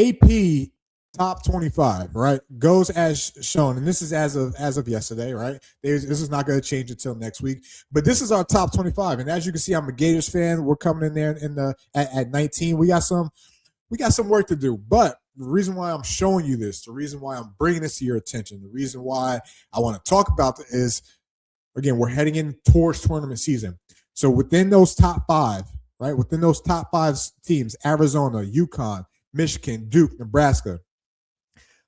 AP top 25, right, goes as shown, and this is as of yesterday, right? This is not going to change until next week, but this is our top 25, and as you can see, I'm a Gators fan. We're coming in there in the at 19. We got some work to do, but the reason why I'm showing you this, the reason why I'm bringing this to your attention, the reason why I want to talk about it is, again, we're heading in towards tournament season. So within those top five, right, within those top five teams, Arizona, UConn, Michigan, Duke, Nebraska,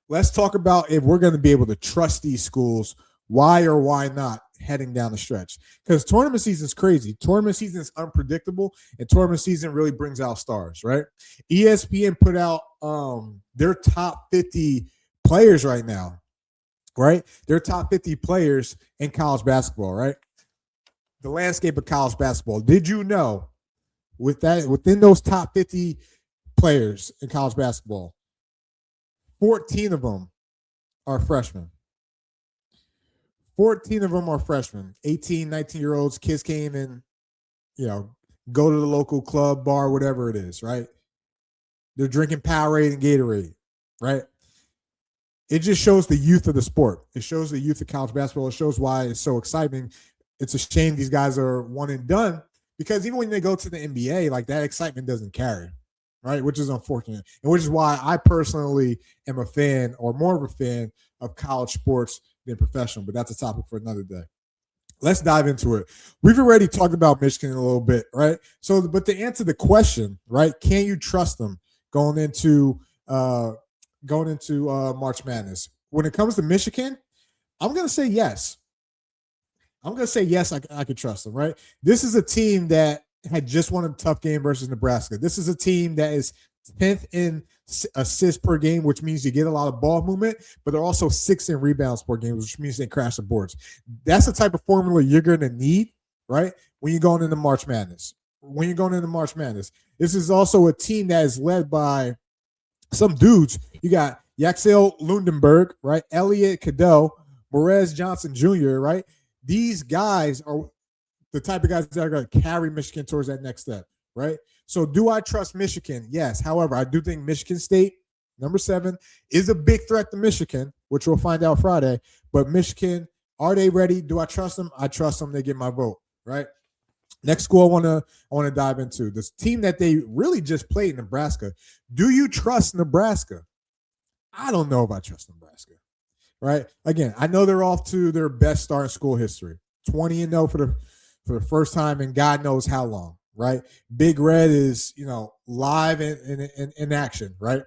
let's talk about if we're going to be able to trust these schools, why or why not heading down the stretch. Because tournament season is crazy. Tournament season is unpredictable, and tournament season really brings out stars, right? ESPN put out their top 50 players right now, right? Their top 50 players in college basketball, right? The landscape of college basketball. Did you know within those top 50 players in college basketball, 14 of them are freshmen. 14 of them are freshmen. 18, 19-year-olds, kids came and, go to the local club, bar, whatever it is, right? They're drinking Powerade and Gatorade, right? It just shows the youth of the sport. It shows the youth of college basketball. It shows why it's so exciting. It's a shame these guys are one and done, because even when they go to the NBA, like, that excitement doesn't carry, right? Which is unfortunate, and which is why I personally am a fan, or more of a fan, of college sports than professional. But that's a topic for another day. Let's dive into it. We've already talked about Michigan a little bit, right? So, but to answer the question, right, can you trust them going into March Madness? When it comes to Michigan, I'm going to say yes. I could trust them, right? This is a team that had just won a tough game versus Nebraska. This is a team that is 10th in assists per game, which means you get a lot of ball movement, but they're also 6th in rebounds per game, which means they crash the boards. That's the type of formula you're going to need, right, when you're going into March Madness. This is also a team that is led by some dudes. You got Yaxel Lundenberg, right? Elliot Cadeau, Morez Johnson Jr., right? These guys are the type of guys that are going to carry Michigan towards that next step, right? So do I trust Michigan? Yes. However, I do think Michigan State, number 7, is a big threat to Michigan, which we'll find out Friday. But Michigan, are they ready? Do I trust them? I trust them. They get my vote, right? Next school I want to dive into, this team that they really just played, Nebraska. Do you trust Nebraska? I don't know if I trust Nebraska, right? Again, I know they're off to their best start in school history, 20-0 for the first time in God knows how long, right? Big Red is, live in action, right?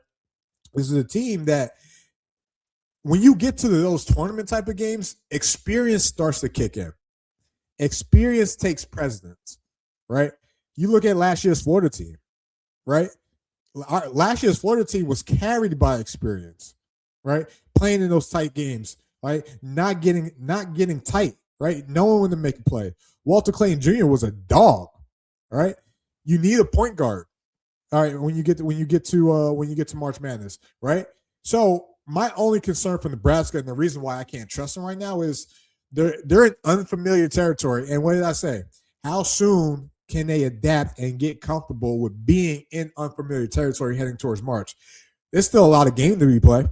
This is a team that, when you get to those tournament type of games, experience starts to kick in. Experience takes precedence, right? You look at last year's Florida team, right? Last year's Florida team was carried by experience, right? Playing in those tight games, right? Not getting tight, right? Knowing when to make a play. Walter Clayton Jr. was a dog, right? You need a point guard, all right, when you get to March Madness, right? So my only concern for Nebraska, and the reason why I can't trust them right now, is they're in unfamiliar territory. And what did I say? How soon can they adapt and get comfortable with being in unfamiliar territory heading towards March? There's still a lot of games to be played.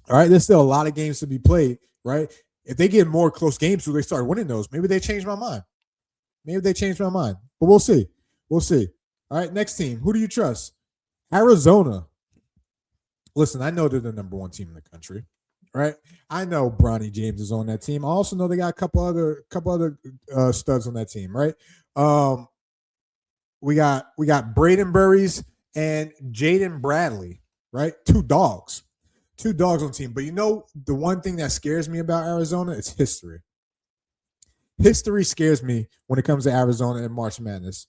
All right, there's still a lot of games to be played, right? If they get more close games, so they start winning those, maybe they change my mind. But we'll see. All right, next team. Who do you trust? Arizona. Listen, I know they're the number 1 team in the country, right? I know Bronny James is on that team. I also know they got a couple other studs on that team, right? We got Braden Burries and Jaden Bradley, right? Two dogs on the team. But the one thing that scares me about Arizona is history. History scares me when it comes to Arizona and March Madness.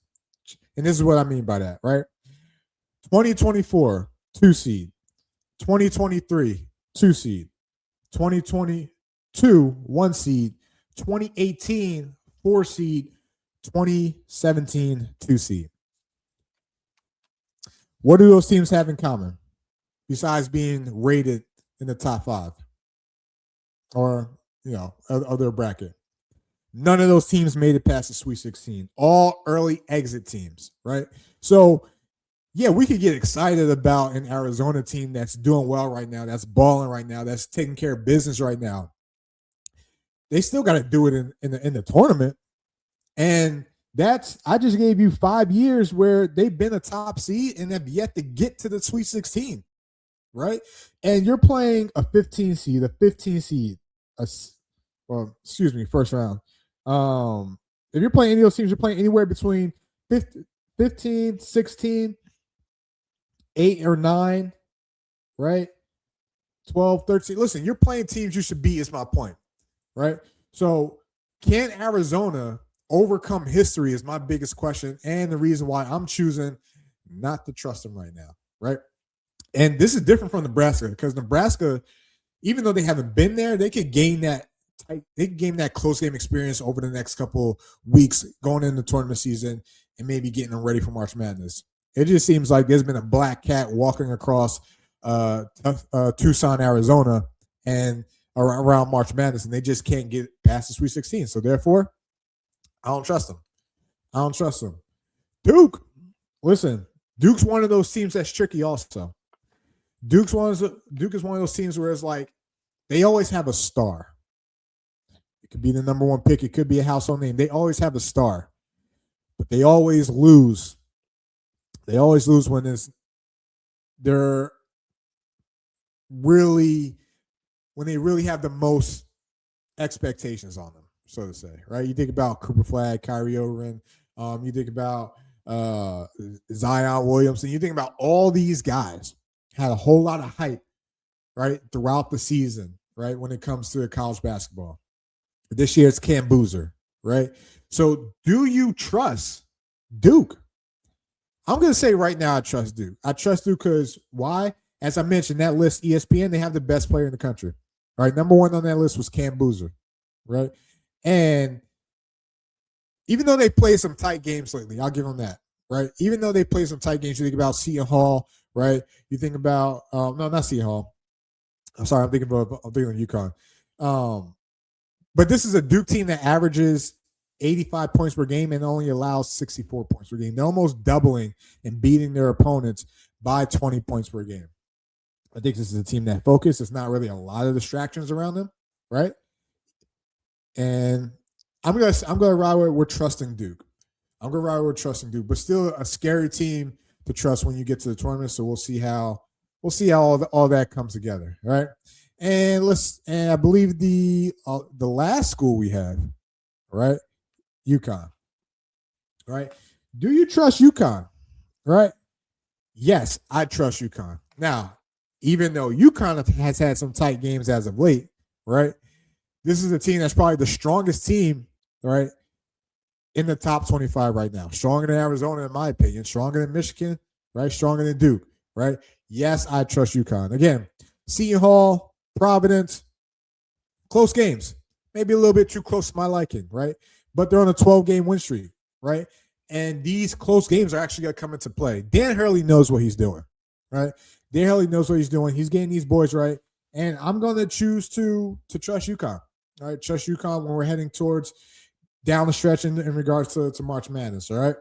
And this is what I mean by that, right? 2024, 2 seed. 2023, 2 seed. 2022, 1 seed. 2018, 4 seed. 2017, 2 seed. What do those teams have in common besides being rated in the top 5 or, of their bracket? None of those teams made it past the Sweet 16. All early exit teams, right? So yeah, we could get excited about an Arizona team that's doing well right now, that's balling right now, that's taking care of business right now. They still got to do it in the tournament. And that's I just gave you 5 years where they've been a top seed and have yet to get to the Sweet 16, right? And you're playing a 15 seed, a 15 seed, well, excuse me, first round. If you're playing any of those teams, you're playing anywhere between 15, 16, 8 or 9, right? 12, 13. Listen, you're playing teams you should beat, is my point, right? So can Arizona overcome history is my biggest question, and the reason why I'm choosing not to trust them right now, right? And this is different from Nebraska because Nebraska, even though they haven't been there, they could gain that close game experience over the next couple weeks going into the tournament season and maybe getting them ready for March Madness. It just seems like there's been a black cat walking across Tucson, Arizona, and around March Madness, and they just can't get past the Sweet 16. So therefore, I don't trust them. I don't trust them. Duke, listen, Duke's one of those teams that's tricky also. Duke is one of those teams where it's like they always have a star. It could be the number one pick. It could be a household name. They always have a star, but they always lose. They always lose when they're really when they really have the most expectations on them, so to say, right? You think about Cooper Flag, Kyrie Irving, you think about Zion Williamson, you think about all these guys had a whole lot of hype, right, throughout the season, right, when it comes to college basketball. This year it's Cam Boozer, right? So do you trust Duke? I'm going to say right now I trust Duke. I trust Duke because why? As I mentioned, that list, ESPN, they have the best player in the country. Right? Number one on that list was Cam Boozer, right? And even though they played some tight games lately, I'll give them that, right? Even though they played some tight games, you think about Seton Hall, right? You think about no, not Seton Hall. I'm sorry, I'm thinking of UConn. But this is a Duke team that averages 85 points per game and only allows 64 points per game. They're almost doubling and beating their opponents by 20 points per game. I think this is a team that focus. It's not really a lot of distractions around them, right? And I'm gonna ride with we're trusting Duke. I'm gonna ride with trusting Duke, but still a scary team to trust when you get to the tournament. So we'll see how all that comes together, right? And I believe the last school we have, right, UConn, right? Do you trust UConn, right? Yes, I trust UConn. Now, even though UConn has had some tight games as of late, right? This is a team that's probably the strongest team, right, in the top 25 right now. Stronger than Arizona, in my opinion. Stronger than Michigan, right? Stronger than Duke, right? Yes, I trust UConn. Again, Seton Hall, Providence, close games. Maybe a little bit too close to my liking, right? But they're on a 12-game win streak, right? And these close games are actually going to come into play. Dan Hurley knows what he's doing, right? Dan Hurley knows what he's doing. He's getting these boys right. And I'm going to choose to trust UConn. All right, trust UConn when we're heading towards down the stretch in regards to March Madness, all right?